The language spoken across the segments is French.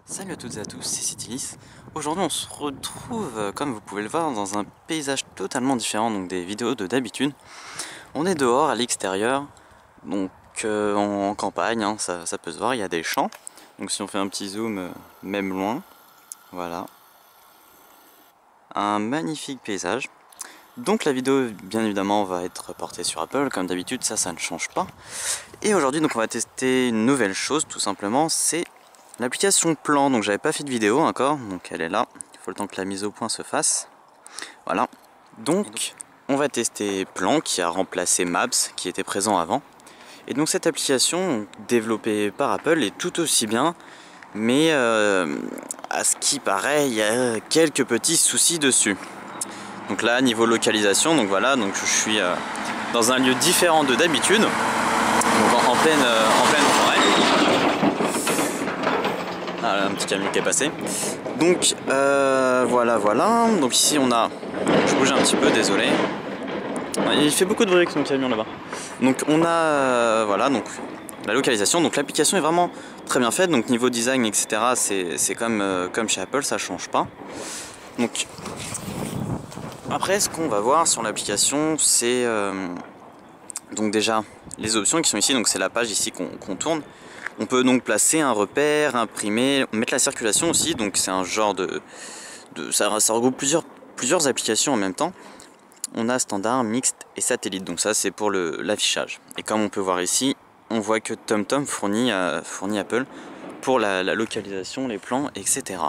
Salut à toutes et à tous, c'est Citylis. Aujourd'hui on se retrouve, comme vous pouvez le voir, dans un paysage totalement différent donc des vidéos de d'habitude. On est dehors à l'extérieur, donc en campagne, hein, ça peut se voir, il y a des champs. Donc si on fait un petit zoom, même loin, voilà. Un magnifique paysage. Donc la vidéo bien évidemment va être portée sur Apple, comme d'habitude, ça ne change pas. Et aujourd'hui donc on va tester une nouvelle chose tout simplement, c'est l'application Plan. Donc j'avais pas fait de vidéo encore, donc elle est là, il faut le temps que la mise au point se fasse. Voilà, donc on va tester Plan qui a remplacé Maps qui était présent avant. Et donc cette application développée par Apple est tout aussi bien, mais à ce qui paraît il y a quelques petits soucis dessus. Donc là niveau localisation, donc voilà, donc je suis dans un lieu différent de d'habitude, donc en pleine forêt. Ah, un petit camion qui est passé. Donc voilà. Donc ici on a, je bouge un petit peu, désolé. Il fait beaucoup de bruit avec son camion là-bas. Donc on a voilà, donc la localisation. Donc l'application est vraiment très bien faite. Donc niveau design, etc. C'est comme chez Apple, ça change pas. Donc après, ce qu'on va voir sur l'application, c'est donc déjà les options qui sont ici. Donc c'est la page ici qu'on tourne. On peut donc placer un repère, imprimer, mettre la circulation aussi. Donc c'est un genre ça regroupe plusieurs applications en même temps. On a standard, mixte et satellite. Donc ça c'est pour l'affichage. Et comme on peut voir ici, on voit que TomTom fournit Apple pour la localisation, les plans, etc.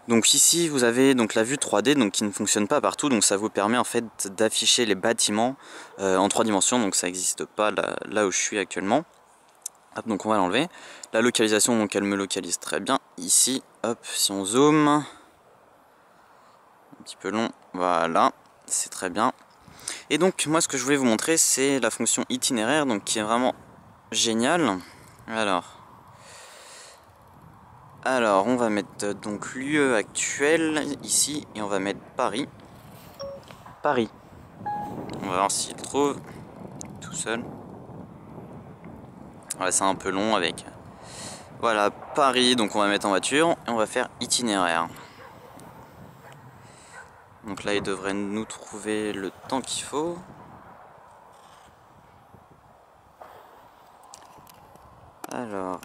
Donc ici vous avez donc la vue 3D donc qui ne fonctionne pas partout, donc ça vous permet en fait d'afficher les bâtiments en 3 dimensions, donc ça n'existe pas là où je suis actuellement. Hop, donc on va l'enlever. La localisation, donc elle me localise très bien ici. Hop, si on zoome, un petit peu long, voilà, c'est très bien. Et donc moi ce que je voulais vous montrer c'est la fonction itinéraire, donc qui est vraiment géniale. Alors on va mettre donc lieu actuel ici et on va mettre Paris. On va voir s'il trouve tout seul. Voilà, c'est un peu long avec. Voilà, Paris, donc on va mettre en voiture et on va faire itinéraire. Donc là il devrait nous trouver le temps qu'il faut. Alors.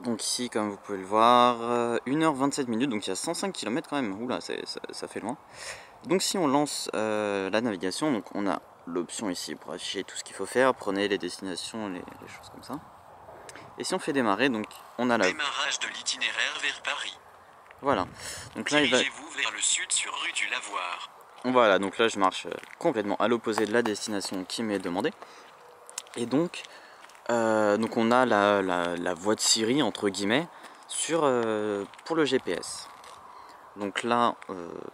Donc ici, comme vous pouvez le voir, 1h27 minutes, donc il y a 105 km quand même. Oula, ça fait loin. Donc si on lance la navigation, donc on a l'option ici pour afficher tout ce qu'il faut faire. Prenez les destinations, les choses comme ça. Et si on fait démarrer, donc on a la... Démarrage de l'itinéraire vers Paris. Voilà. Donc là, dirigez-vous vers le sud sur rue du Lavoir. Voilà, donc là je marche complètement à l'opposé de la destination qui m'est demandée. Et donc on a la voie de Siri entre guillemets pour le GPS. Donc là,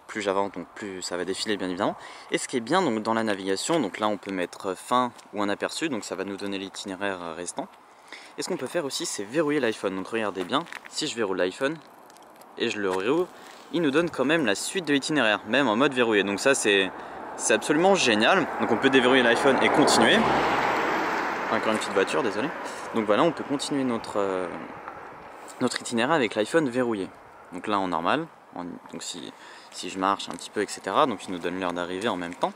plus j'avance, donc plus ça va défiler bien évidemment. Et ce qui est bien donc dans la navigation, donc là on peut mettre fin ou un aperçu, donc ça va nous donner l'itinéraire restant. Et ce qu'on peut faire aussi, c'est verrouiller l'iPhone. Donc regardez bien, si je verrouille l'iPhone et je le réouvre, il nous donne quand même la suite de l'itinéraire, même en mode verrouillé. Donc ça c'est absolument génial. Donc on peut déverrouiller l'iPhone et continuer. Encore une petite voiture, désolé. Donc voilà, on peut continuer notre itinéraire avec l'iPhone verrouillé. Donc là en normal, donc si je marche un petit peu, etc. Donc il nous donne l'heure d'arrivée en même temps.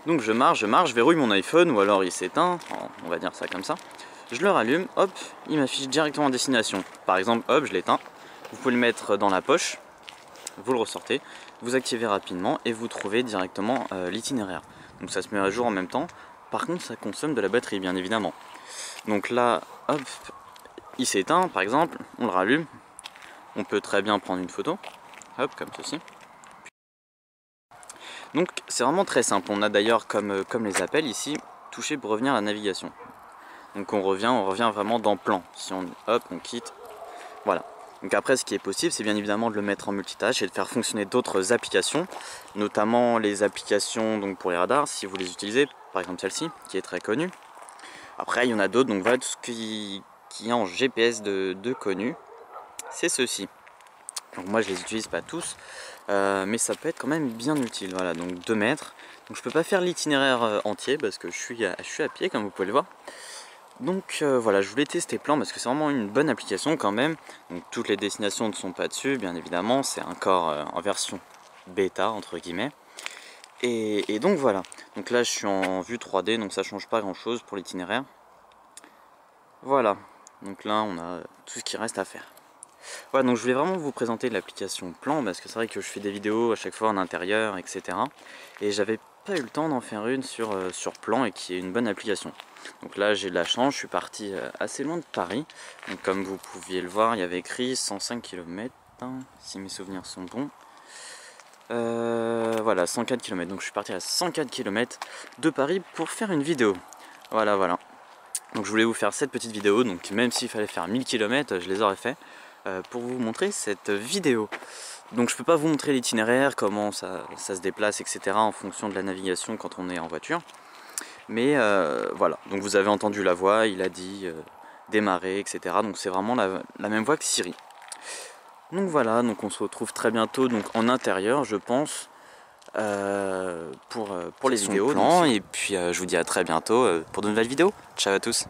Donc je marche, je verrouille mon iPhone, ou alors il s'éteint, on va dire ça comme ça. Je le rallume, hop, il m'affiche directement en destination. Par exemple, hop, je l'éteins. Vous pouvez le mettre dans la poche, vous le ressortez, vous activez rapidement et vous trouvez directement l'itinéraire. Donc ça se met à jour en même temps. Par contre, ça consomme de la batterie, bien évidemment. Donc là, hop, il s'éteint, par exemple, on le rallume. On peut très bien prendre une photo, hop, comme ceci. Donc c'est vraiment très simple. On a d'ailleurs, comme les appels ici, touché pour revenir à la navigation. Donc on revient vraiment dans plan. Si on, hop, on quitte, voilà. Donc après, ce qui est possible, c'est bien évidemment de le mettre en multitâche et de faire fonctionner d'autres applications, notamment les applications donc pour les radars, si vous les utilisez, par exemple celle-ci, qui est très connue. Après, il y en a d'autres, donc voilà, tout ce qui est en GPS de connu, c'est ceci. Donc moi, je les utilise pas tous, mais ça peut être quand même bien utile. Voilà, donc 2 mètres. Donc je peux pas faire l'itinéraire entier parce que je suis à pied, comme vous pouvez le voir. Donc voilà, je voulais tester Plan parce que c'est vraiment une bonne application quand même. Donc toutes les destinations ne sont pas dessus, bien évidemment, c'est encore en version bêta entre guillemets. Et donc voilà, donc là je suis en vue 3D, donc ça change pas grand chose pour l'itinéraire. Voilà, donc là on a tout ce qui reste à faire. Voilà, donc je voulais vraiment vous présenter l'application Plan parce que c'est vrai que je fais des vidéos à chaque fois en intérieur, etc. Et j'avais pas eu le temps d'en faire une sur Plan et qui est une bonne application. Donc là j'ai de la chance, je suis parti assez loin de Paris. Donc comme vous pouviez le voir, il y avait écrit 105 km, si mes souvenirs sont bons. Voilà, 104 km. Donc je suis parti à 104 km de Paris pour faire une vidéo. Voilà, voilà. Donc je voulais vous faire cette petite vidéo, donc même s'il fallait faire 1000 km, je les aurais fait pour vous montrer cette vidéo. Donc je peux pas vous montrer l'itinéraire, comment ça se déplace, etc. en fonction de la navigation quand on est en voiture. Mais voilà, donc vous avez entendu la voix, il a dit démarrer, etc. Donc c'est vraiment la même voix que Siri. Donc voilà, donc on se retrouve très bientôt donc en intérieur, je pense, pour les vidéos. Et puis je vous dis à très bientôt pour de nouvelles vidéos. Ciao à tous.